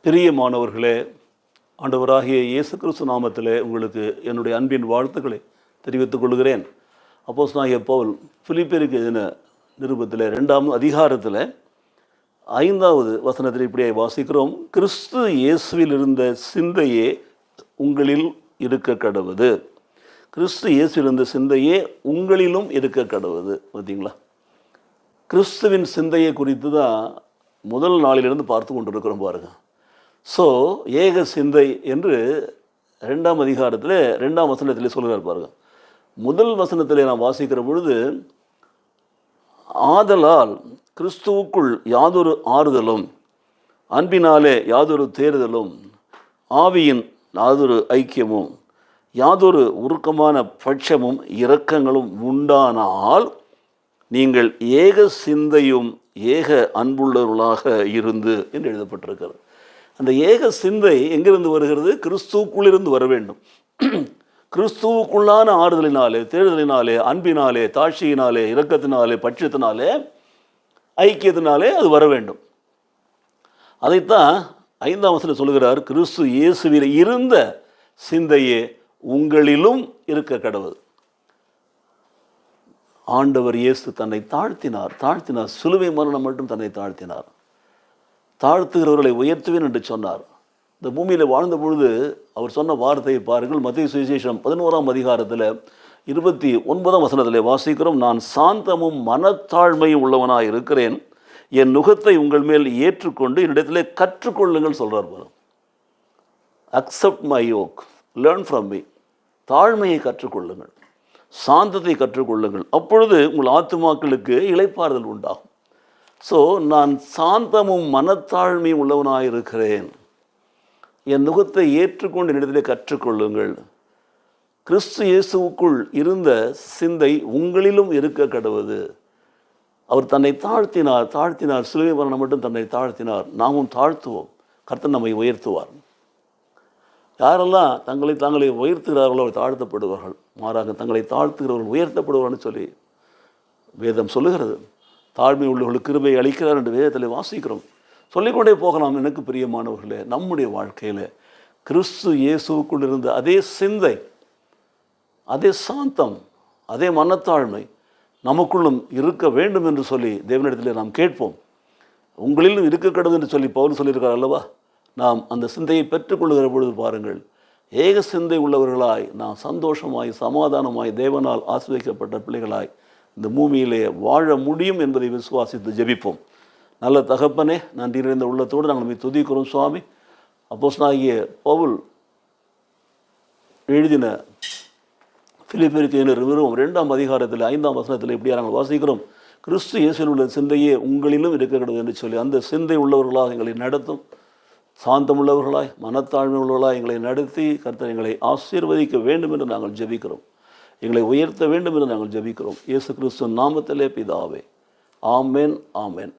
பிரியமானவர்களே, ஆண்டவராகிய இயேசு கிறிஸ்து நாமத்திலே உங்களுக்கு என்னுடைய அன்பின் வாழ்த்துக்களை தெரிவித்துக் கொள்கிறேன். அப்போஸ்தலனாகிய பவுல் பிலிப்பியருக்கு எழுதின நிருபத்தில் 2ஆம் அதிகாரத்தில் 5வது வசனத்தில் இப்படியே வாசிக்கிறோம். கிறிஸ்து இயேசுவில் இருந்த சிந்தையே உங்களில் இருக்க கடவுது. கிறிஸ்து இயேசுவில் இருந்த சிந்தையே உங்களிலும் இருக்க கடவுது. பார்த்தீங்களா? கிறிஸ்துவின் சிந்தையை குறித்து தான் முதல் நாளிலிருந்து பார்த்து கொண்டிருக்கிறோம் பாருங்கள். ஸோ ஏக சிந்தை என்று 2ஆம் அதிகாரத்தில் 2ஆம் வசனத்திலே சொல்கிறார் பாருங்க. முதல் வசனத்திலே நாம் வாசிக்கிற பொழுது, ஆதலால் கிறிஸ்துவுக்குள் யாதொரு ஆறுதலும் அன்பினாலே யாதொரு தேறுதலும் ஆவியின் யாதொரு ஐக்கியமும் யாதொரு உருக்கமான பட்சமும் இரக்கங்களும் உண்டானால் நீங்கள் ஏக சிந்தையும் ஏக அன்புள்ளவர்களாக இருந்து என்று எழுதப்பட்டிருக்கிறது. அந்த ஏக சிந்தை எங்கிருந்து வருகிறது? கிறிஸ்துவுக்குள்ளிருந்து வர வேண்டும். கிறிஸ்துவுக்குள்ளான ஆறுதலினாலே, தேடுதலினாலே, அன்பினாலே, தாட்சியினாலே, இரக்கத்தினாலே, பட்சத்தினாலே, ஐக்கியத்தினாலே அது வர வேண்டும். அதைத்தான் 5ஆம் வசனத்தில் சொல்கிறார். கிறிஸ்து இயேசுவில் இருந்த சிந்தையே உங்களிலும் இருக்க கடவுள். ஆண்டவர் இயேசு தன்னை தாழ்த்தினார். சிலுவை மரணம் மட்டும் தன்னை தாழ்த்தினார். தாழ்த்துகிறவர்களை உயர்த்துவேன் என்று சொன்னார். இந்த பூமியில் வாழ்ந்த பொழுது அவர் சொன்ன வார்த்தையை பாருங்கள். மத்தேயு சுவிசேஷம் 11ஆம் அதிகாரத்தில் 29ஆம் வசனத்தில் வாசிக்கிறோம். நான் சாந்தமும் மனத்தாழ்மையும் உள்ளவனாக இருக்கிறேன், என் நுகத்தை உங்கள் மேல் ஏற்றுக்கொண்டு என்னிடத்திலே கற்றுக்கொள்ளுங்கள் சொல்கிறார் பாருங்கள். Accept my yoke, learn from me. தாழ்மையை கற்றுக்கொள்ளுங்கள், சாந்தத்தை கற்றுக்கொள்ளுங்கள், அப்பொழுது உங்கள் ஆத்துமாக்களுக்கு இளைப்பாறுதல் உண்டாகும். ஸோ நான் சாந்தமும் மனத்தாழ்மையும் உள்ளவனாக இருக்கிறேன், என் நுகத்தை ஏற்றுக்கொண்டு என்னிடத்திலே கற்றுக்கொள்ளுங்கள். கிறிஸ்து இயேசுவுக்குள் இருந்த சிந்தை உங்களிலும் இருக்க கடவுது. அவர் தன்னை தாழ்த்தினார். சிலுவை மரணம் மட்டும் தன்னை தாழ்த்தினார். நாமும் தாழ்த்துவோம், கர்த்தர் நம்மை உயர்த்துவார். யாரெல்லாம் தாங்களை உயர்த்துகிறார்களோ அவர் தாழ்த்தப்படுவார்கள். மாறாக தங்களை தாழ்த்துகிறவர்கள் உயர்த்தப்படுவார்னு சொல்லி வேதம் சொல்லுகிறது. தாழ்மை உள்ளவர்களுக்கு கிருபை அளிக்கிறார் என்று வேதத்தில் வாசிக்கிறோம். சொல்லிக்கொண்டே போகலாம். எனக்கு பிரியமானவர்களே, நம்முடைய வாழ்க்கையில் கிறிஸ்து இயேசுவுக்குள் இருந்த அதே சிந்தை, அதே சாந்தம், அதே மனத்தாழ்மை நமக்குள்ளும் இருக்க வேண்டும் என்று சொல்லி தேவனிடத்தில் நாம் கேட்போம். உங்களிலும் இருக்க கடவுள் என்று சொல்லி பவுல் சொல்லியிருக்கார் அல்லவா? நாம் அந்த சிந்தையை பெற்றுக்கொள்கிற பொழுது பாருங்கள், ஏக சிந்தை உள்ளவர்களாய் நாம் சந்தோஷமாய் சமாதானமாய் தேவனால் ஆசீர்வதிக்கப்பட்ட பிள்ளைகளாய் இந்த பூமியிலே வாழ முடியும் என்பதை விசுவாசித்து ஜெபிப்போம். நல்ல தகப்பனே, நன்றி நிறைந்த உள்ளத்தோடு நாங்கள் நம்மை துதிக்கிறோம் சுவாமி. அப்போஸ்தலனாகிய பவுல் எழுதின பிலிப்பியருக்கு நிருபம் 2ஆம் அதிகாரத்தில் 5ஆம் வசனத்தில் இப்படியா நாங்கள் வாசிக்கிறோம். கிறிஸ்து இயேசுவில் உள்ள சிந்தையே உங்களிலும் இருக்கிறது என்று சொல்லி அந்த சிந்தை உள்ளவர்களாக எங்களை நடத்தும். சாந்தம் உள்ளவர்களாய் மனத்தாழ்மை உள்ளவர்களாய் எங்களை நடத்தி கர்த்தர் எங்களை ஆசீர்வதிக்க வேண்டும் என்று நாங்கள் ஜெபிக்கிறோம். எங்களை உயர்த்த வேண்டும் என்று நாங்கள் ஜெபிக்கிறோம். இயேசு கிறிஸ்து நாமத்திலே பிதாவே, ஆமென், ஆமென்.